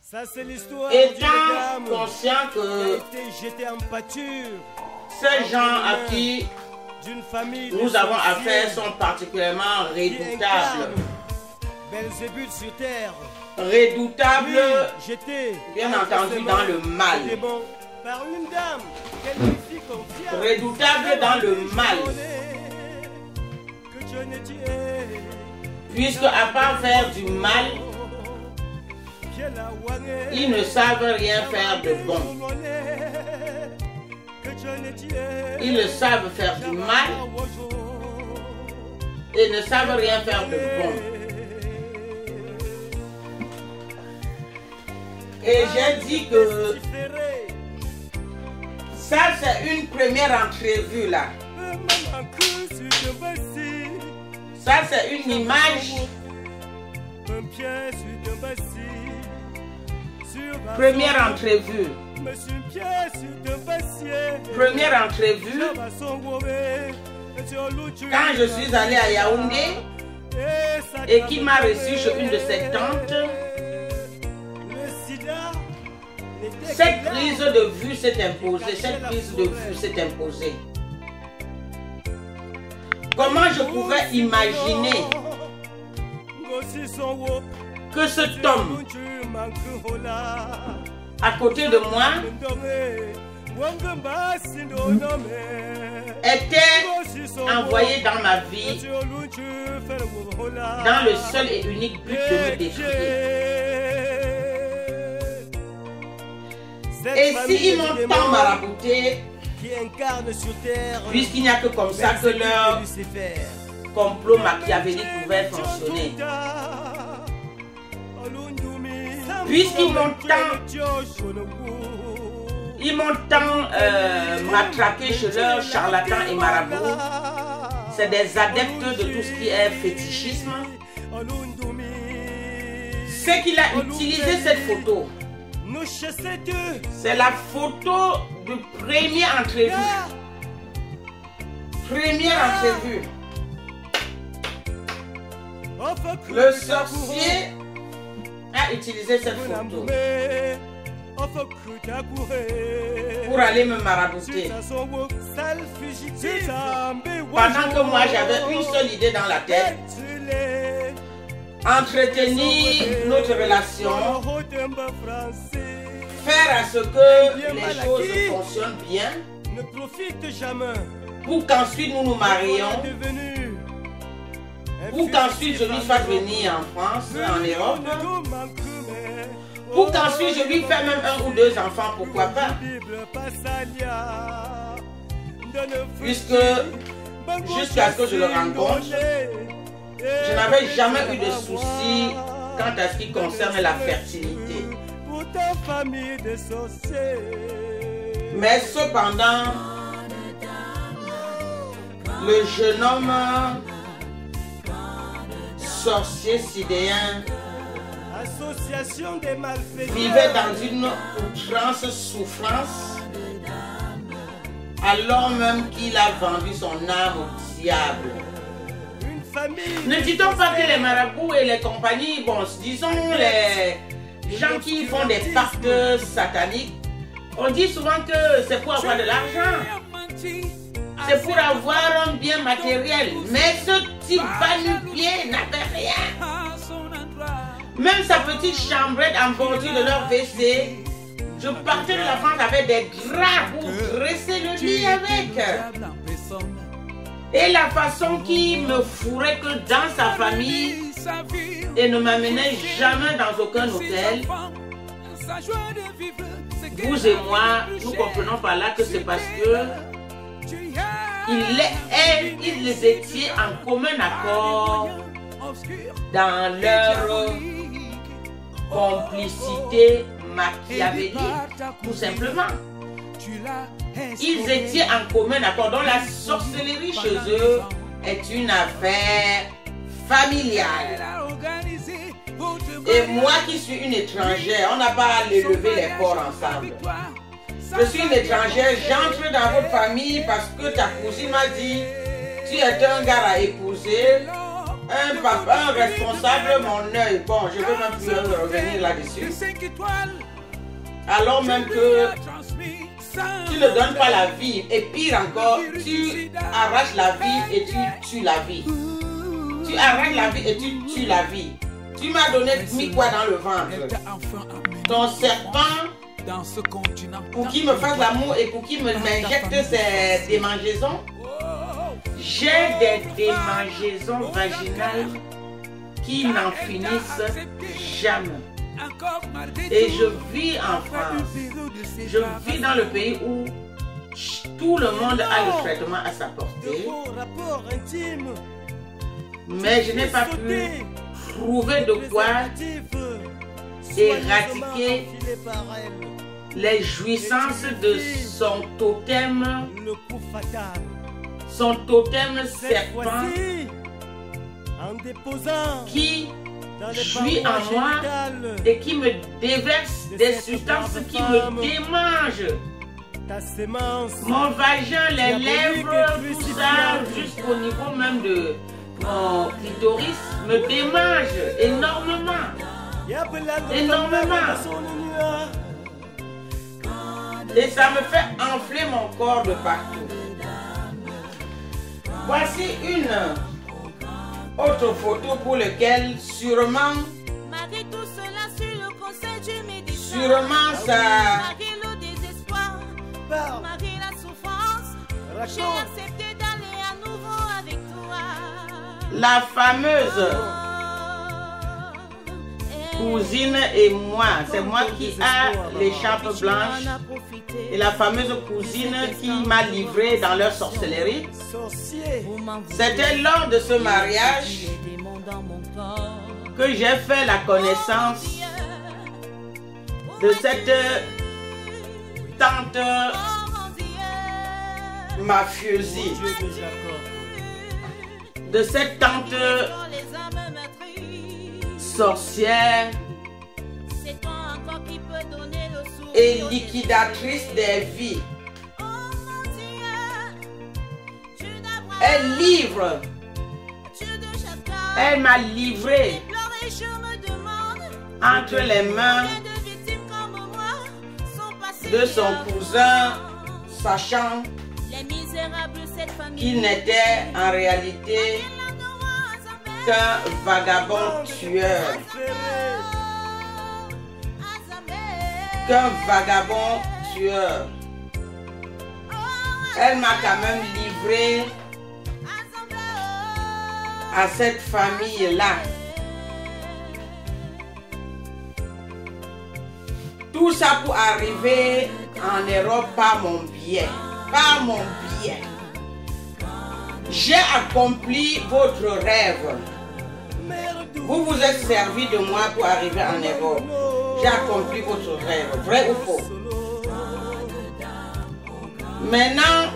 Étant conscient que ces gens à qui nous avons affaire sont particulièrement redoutables. Redoutables, bien entendu, dans le mal. Redoutables dans le mal. Puisque à part faire du mal, ils ne savent rien faire de bon. Ils ne savent faire du mal et ne savent rien faire de bon. Et j'ai dit que ça c'est une première entrevue là. Ça c'est une image. Première entrevue. Première entrevue. Quand je suis allé à Yaoundé et qu'il m'a reçu chez une de ses tantes, cette prise de vue s'est imposée. Cette prise de vue s'est imposée. Comment je pouvais imaginer que cet homme à côté de moi était envoyé dans ma vie dans le seul et unique but de me détruire. Et s'ils m'ont tant marabouté, puisqu'il n'y a que comme ça que leur complot machiavélique pouvait fonctionner. Puisqu'ils m'ont matraqué chez leurs charlatans et marabouts, c'est des adeptes de tout ce qui est fétichisme. C'est qu'il a utilisé cette photo. C'est la photo du premier entrevue. Première entrevue. Le sorcier a utilisé cette photo pour aller me marabouter. Pendant que moi j'avais une seule idée dans la tête: entretenir notre relation, faire à ce que les choses fonctionnent bien, pour qu'ensuite nous nous marions, pour qu'ensuite je lui fasse venir en France, en Europe, pour qu'ensuite je lui fasse même 1 ou 2 enfants, pourquoi pas. Puisque jusqu'à ce que je le rencontre, je n'avais jamais eu de soucis quant à ce qui concerne la fertilité. Mais cependant, le jeune homme sorcier sidéen vivait dans une outrance souffrance, alors même qu'il a vendu son âme au diable. Ne dit-on pas que les marabouts et les compagnies, bon, disons les gens qui font des pactes sataniques, on dit souvent que c'est pour avoir de l'argent, c'est pour avoir un bien matériel. Mais ce type va-nu-pied n'avait rien. Même sa petite chambrette en bordure de leur WC, je partais de la France avec des draps pour dresser le lit avec. Et la façon qu'il me fourrait que dans sa famille et ne m'amenait jamais dans aucun hôtel. Vous et moi, nous comprenons par là que c'est parce que ils étaient en commun accord dans leur complicité machiavélique, tout simplement. Ils étaient en commun accord. Donc la sorcellerie chez eux est une affaire familiale. Et moi qui suis une étrangère, on n'a pas à lever les corps ensemble. Je suis une étrangère, j'entre dans votre famille parce que ta cousine m'a dit tu es un gars à épouser. un papa, un responsable, mon œil. Bon, je ne veux même plus revenir là-dessus. Alors même que tu ne donnes pas la vie. Et pire encore, tu arraches la vie et tu tues la vie. Tu arraches la vie et tu tues la vie. Tu m'as mis quoi dans le ventre? Ton serpent pour qu'il me fasse l'amour et pour qu'il m'injecte ses démangeaisons. J'ai des démangeaisons vaginales qui n'en finissent jamais. Et je vis en France. Je vis dans le pays où tout le monde a le traitement à sa portée. Mais je n'ai pas pu trouver de quoi éradiquer les jouissances de son totem serpent qui jouit en moi et qui me déverse des substances qui me démangent. Mon vagin, les lèvres, tout ça, jusqu'au niveau même de mon clitoris, me démange énormément. Énormément. Et ça me fait enfler mon corps de partout. Voici une autre photo pour laquelle sûrement ça... La fameuse cousine et moi, c'est moi qui a l'écharpe blanche et la fameuse cousine qui m'a livré dans leur sorcellerie. C'était lors de ce mariage que j'ai fait la connaissance de cette tante mafiosie, de cette tante sorcière et liquidatrice des vies. Elle livre, elle m'a livré entre les mains de son cousin, sachant qu'il n'était en réalité qu'un vagabond tueur. Qu'un vagabond tueur. Elle m'a quand même livré à cette famille-là. Tout ça pour arriver en Europe par mon biais. Par mon biais. J'ai accompli votre rêve. Vous vous êtes servi de moi pour arriver en Europe. J'ai accompli votre rêve. Vrai ou faux? Maintenant,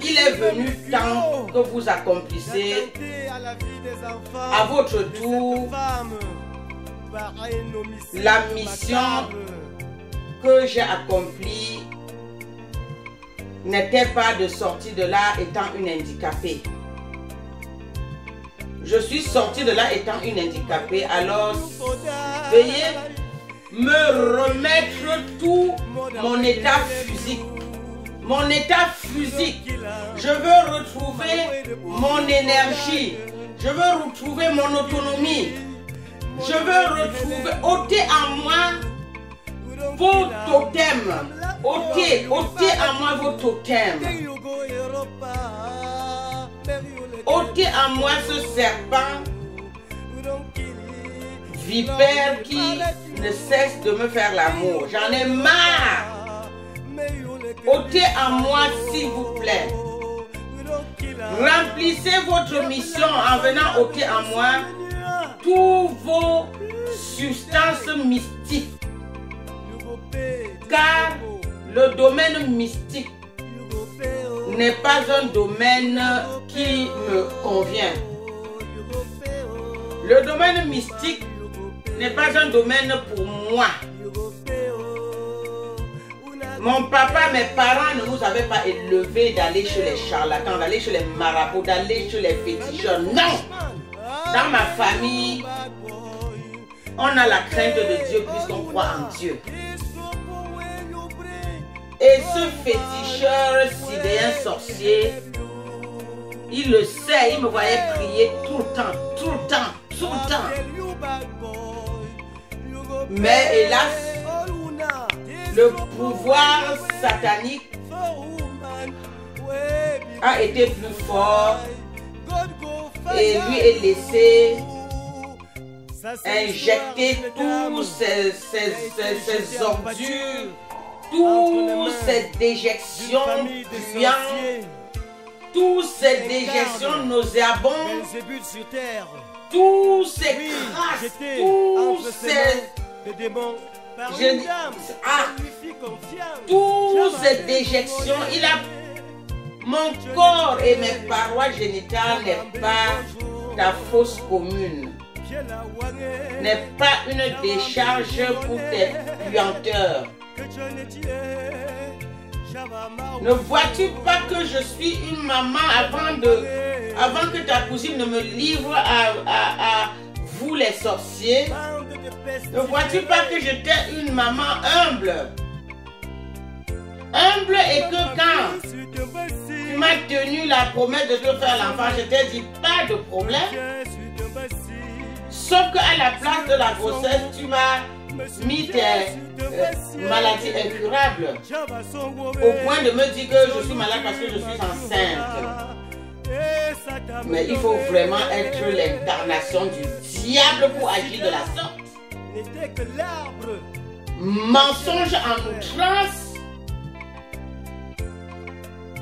il est venu temps que vous accomplissez à votre tour la mission que j'ai accomplie. N'était pas de sortir de là étant une handicapée. Je suis sortie de là étant une handicapée, alors veuillez me remettre tout mon état physique. Mon état physique. Je veux retrouver mon énergie. Je veux retrouver mon autonomie. Je veux retrouver, ôter en moi vos totems. Ôtez en moi vos totems. Ôtez en moi ce serpent vipère qui ne cesse de me faire l'amour. J'en ai marre. Ôtez en moi s'il vous plaît. Remplissez votre mission en venant ôter en moi tous vos substances mystiques. Car le domaine mystique n'est pas un domaine qui me convient. Le domaine mystique n'est pas un domaine pour moi. Mon papa, mes parents ne nous avaient pas élevés d'aller chez les charlatans, d'aller chez les marabouts, d'aller chez les féticheurs. Non! Dans ma famille, on a la crainte de Dieu puisqu'on croit en Dieu. Et ce féticheur sidéen sorcier, il le sait, il me voyait prier tout le temps, tout le temps, tout le temps. Mais hélas, le pouvoir satanique a été plus fort et lui est laissé injecter tous ces ordures, toutes ces déjections puantes, toutes ces déjections nauséabondes, tous ces crasses, tous ces démons, toutes ces déjections, mon corps et mes parois génitales n'est pas ta fosse commune, n'est pas une décharge pour tes puanteurs. Ne vois-tu pas que je suis une maman avant que ta cousine ne me livre à vous les sorciers? Ne vois-tu pas que j'étais une maman humble? Humble et que quand tu m'as tenu la promesse de te faire l'enfant, je t'ai dit pas de problème. Sauf qu'à la place de la grossesse, tu m'as mis tes maladies incurables au point de me dire que je suis malade parce que je suis enceinte. Mais il faut vraiment être l'incarnation du diable pour agir de la sorte. Mensonge en outrance.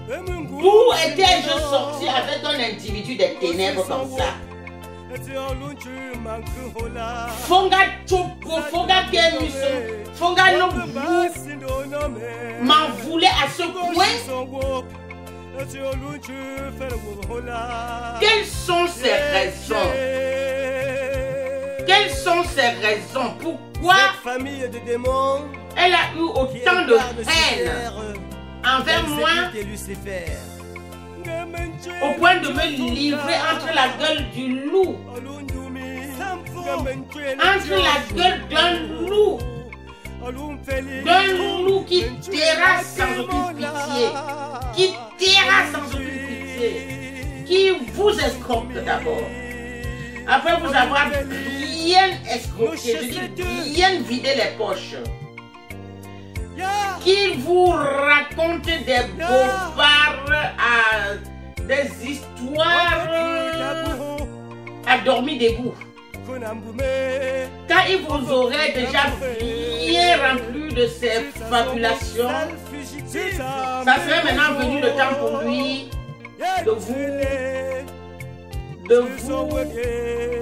D'où étais-je sorti avec un individu des ténèbres comme ça? Fonga Chopo, Fonga Kemuso, Fonga Nobu m'en voulait à ce point. Quelles sont ces raisons? Quelles sont ces raisons? Pourquoi elle a eu autant de haine envers moi au point de me livrer entre la gueule du loup, entre la gueule d'un loup qui terrasse sans aucune pitié, qui vous escroque d'abord, après vous avoir bien escroqué, je dis bien vidé les poches, qui vous raconte des bobards, des histoires à dormir debout. Quand il vous aurait déjà bien rempli de ces fabulations, ça serait maintenant venu le temps pour lui de vous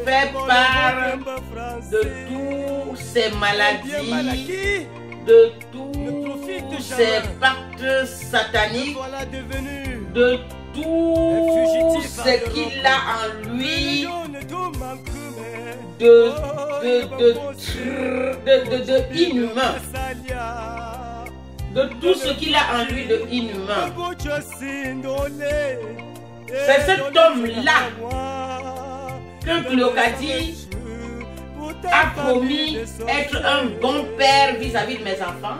faire part de toutes ces maladies, de tous ces pactes sataniques, de tout ce qu'il a en lui de inhumain, de tout ce qu'il a en lui de inhumain. C'est cet homme-là que Cléocadie a promis être un bon père vis-à-vis de mes enfants,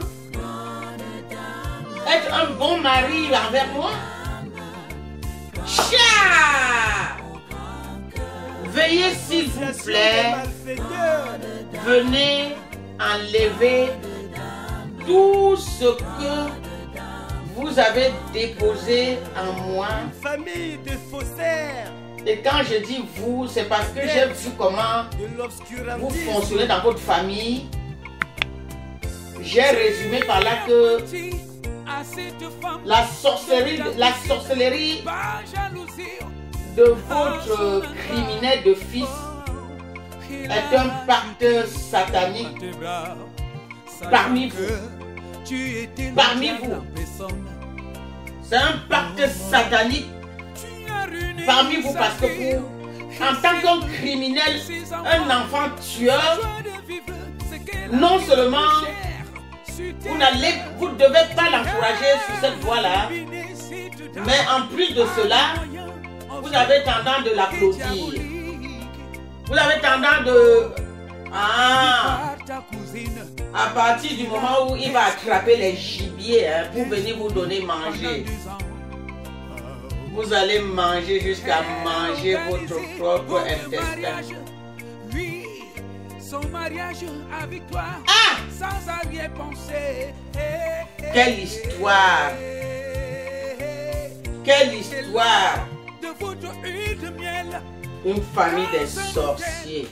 être un bon mari envers moi. Tcha! Veuillez s'il vous plaît, venez enlever tout ce que vous avez déposé en moi. Famille de faussaires. Et quand je dis vous, c'est parce que j'ai vu comment vous fonctionnez dans votre famille. J'ai résumé par là que la sorcellerie de votre criminel de fils est un pacte satanique parmi vous. Parmi vous. C'est un pacte satanique parmi vous parce que vous, en tant qu'un criminel, un enfant tueur, non seulement vous ne devez pas l'encourager sur cette voie-là, mais en plus de cela, vous avez tendance de l'applaudir. Vous avez tendance de... Ah, à partir du moment où il va attraper les gibiers hein, pour venir vous donner manger. Vous allez manger jusqu'à manger votre propre intestin. Son mariage avec toi, sans arrière-pensée. Quelle histoire! Quelle histoire! De votre huile de miel. Une famille des sorciers.